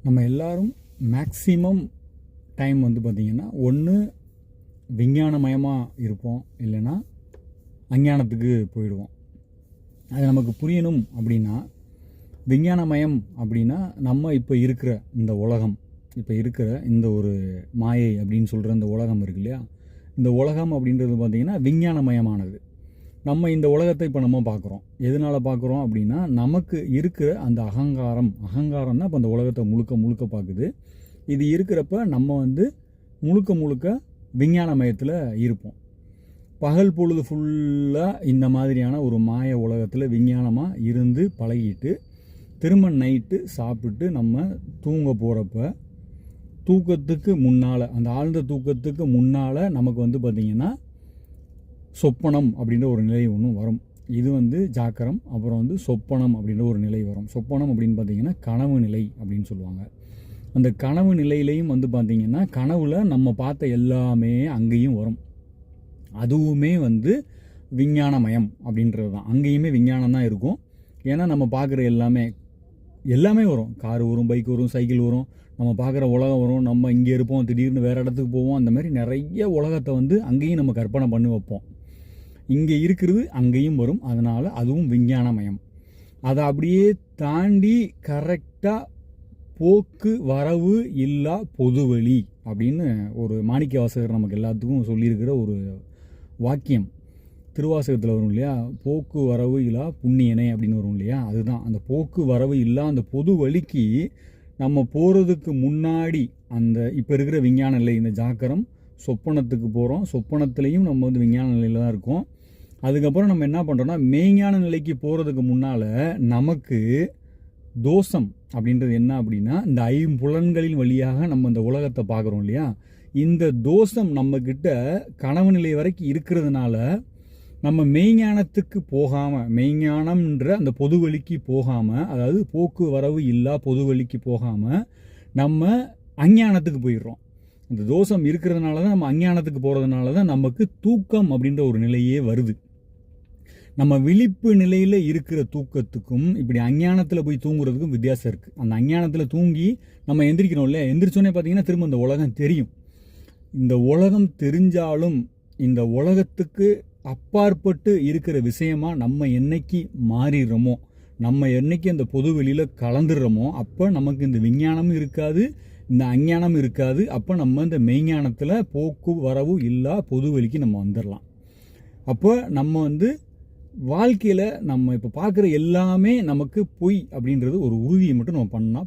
நம்ம எல்லாரும் maximum time வந்து பார்த்திங்கன்னா ஒன்று விஞ்ஞானமயமாக இருப்போம், இல்லைன்னா அஞ்ஞானத்துக்கு போயிடுவோம். அது நமக்கு புரியணும் அப்படின்னா, விஞ்ஞானமயம் அப்படின்னா நம்ம இப்போ இருக்கிற இந்த உலகம், இப்போ இருக்கிற இந்த ஒரு மாயை அப்படின்னு சொல்கிற இந்த உலகம் இருக்கு இல்லையா, இந்த உலகம் அப்படின்றது பார்த்திங்கன்னா விஞ்ஞானமயமானது. நம்ம இந்த உலகத்தை இப்போ நம்ம பார்க்குறோம். எதனால் பார்க்குறோம் அப்படின்னா, நமக்கு இருக்கிற அந்த அகங்காரம் தான் இப்போ அந்த உலகத்தை முழுக்க முழுக்க பார்க்குது. இது இருக்கிறப்ப நம்ம வந்து முழுக்க முழுக்க விஞ்ஞானமயத்தில் இருப்போம். பகல் பொழுது ஃபுல்லாக இந்த மாதிரியான ஒரு மாய உலகத்தில் விஞ்ஞானமாக இருந்து பழகிட்டு, திரும்ப நைட்டு சாப்பிட்டு நம்ம தூங்க போகிறப்ப தூக்கத்துக்கு முன்னால், அந்த ஆழ்ந்த தூக்கத்துக்கு முன்னால் நமக்கு வந்து பார்த்திங்கன்னா சொப்பனம் அப்படின்ற ஒரு நிலை ஒன்று வரும். இது வந்து ஜாக்கிரம். அப்புறம் வந்து சொப்பனம் அப்படின்ற ஒரு நிலை வரும். சொப்பனம் அப்படின்னு பார்த்திங்கன்னா கனவு நிலை அப்படின்னு சொல்லுவாங்க. அந்த கனவு நிலையிலையும் வந்து பார்த்திங்கன்னா கனவுல நம்ம பார்த்த எல்லாமே அங்கேயும் வரும். அதுவுமே வந்து விஞ்ஞானமயம் அப்படின்றது தான். அங்கேயுமே விஞ்ஞானம் தான் இருக்கும். ஏன்னா நம்ம பார்க்குற எல்லாமே வரும். கார் வரும், பைக் வரும், சைக்கிள் வரும், நம்ம பார்க்குற உலகம் வரும். நம்ம இங்கே இருப்போம், திடீர்னு வேறு இடத்துக்கு போவோம். அந்த மாதிரி நிறைய உலகத்தை வந்து அங்கேயும் நம்ம கற்பனை பண்ணி வைப்போம். இங்கே இருக்கிறது அங்கேயும் வரும். அதனால் அதுவும் விஞ்ஞானமயம். அதை அப்படியே தாண்டி கரெக்டாக போக்கு வரவு இல்லா பொதுவெளி அப்படின்னு ஒரு மாணிக்கவாசகர் நமக்கு எல்லாத்துக்கும் சொல்லியிருக்கிற ஒரு வாக்கியம் திருவாசகத்தில் வரும் இல்லையா, போக்கு வரவு இல்லா புண்ணியனே அப்படின்னு வரும் இல்லையா, அதுதான் அந்த போக்கு வரவு இல்லா அந்த பொது வழிக்கு நம்ம போகிறதுக்கு முன்னாடி அந்த இப்போ இருக்கிற விஞ்ஞான நிலை, இந்த ஜாக்கிரம் சொப்பனத்துக்கு போகிறோம். சொப்பனத்துலேயும் நம்ம வந்து விஞ்ஞான நிலையில் தான் இருக்கோம். அதுக்கப்புறம் நம்ம என்ன பண்ணுறோன்னா, மெய்ஞான நிலைக்கு போகிறதுக்கு முன்னால் நமக்கு தோஷம் அப்படின்றது என்ன அப்படின்னா, இந்த ஐம்புலன்களின் வழியாக நம்ம இந்த உலகத்தை பார்க்குறோம் இல்லையா, இந்த தோஷம் நம்மக்கிட்ட கனவு நிலை வரைக்கும் இருக்கிறதுனால நம்ம மெய்ஞானத்துக்கு போகாமல், மெய்ஞானம்ன்ற அந்த பொதுவெளிக்கு போகாமல், அதாவது போக்கு வரவு இல்லா பொதுவெளிக்கு போகாமல் நம்ம அஞ்ஞானத்துக்கு போயிடுறோம். இந்த தோஷம் இருக்கிறதுனால தான் நம்ம அஞ்ஞானத்துக்கு போகிறதுனால தான் நமக்கு தூக்கம் அப்படின்ற ஒரு நிலையே வருது. நம்ம விழிப்பு நிலையில் இருக்கிற தூக்கத்துக்கும் இப்படி அஞ்ஞானத்தில் போய் தூங்குறதுக்கும் வித்தியாசம் இருக்குது. அந்த அஞ்ஞானத்தில் தூங்கி நம்ம எந்திரிக்கிறோம் இல்லையா, எந்திரிச்சோன்னே பார்த்தீங்கன்னா திரும்ப இந்த உலகம் தெரியும். இந்த உலகம் தெரிஞ்சாலும் இந்த உலகத்துக்கு அப்பாற்பட்டு இருக்கிற விஷயமா நம்ம என்னைக்கு மாறிடுறோமோ, நம்ம என்னைக்கு அந்த பொது வெளியில் கலந்துடுறோமோ, அப்போ நமக்கு இந்த விஞ்ஞானமும் இருக்காது, இந்த அஞ்ஞானம் இருக்காது. அப்போ நம்ம இந்த மெய்ஞானத்தில் போக்கு வரவு இல்லா பொது வெளிக்கு நம்ம வந்துடலாம். அப்போ நம்ம வந்து வாழ்க்கையில் நம்ம இப்போ பார்க்குற எல்லாமே நமக்கு பொய் அப்படின்றது ஒரு உறுதியை மட்டும் நம்ம பண்ணால்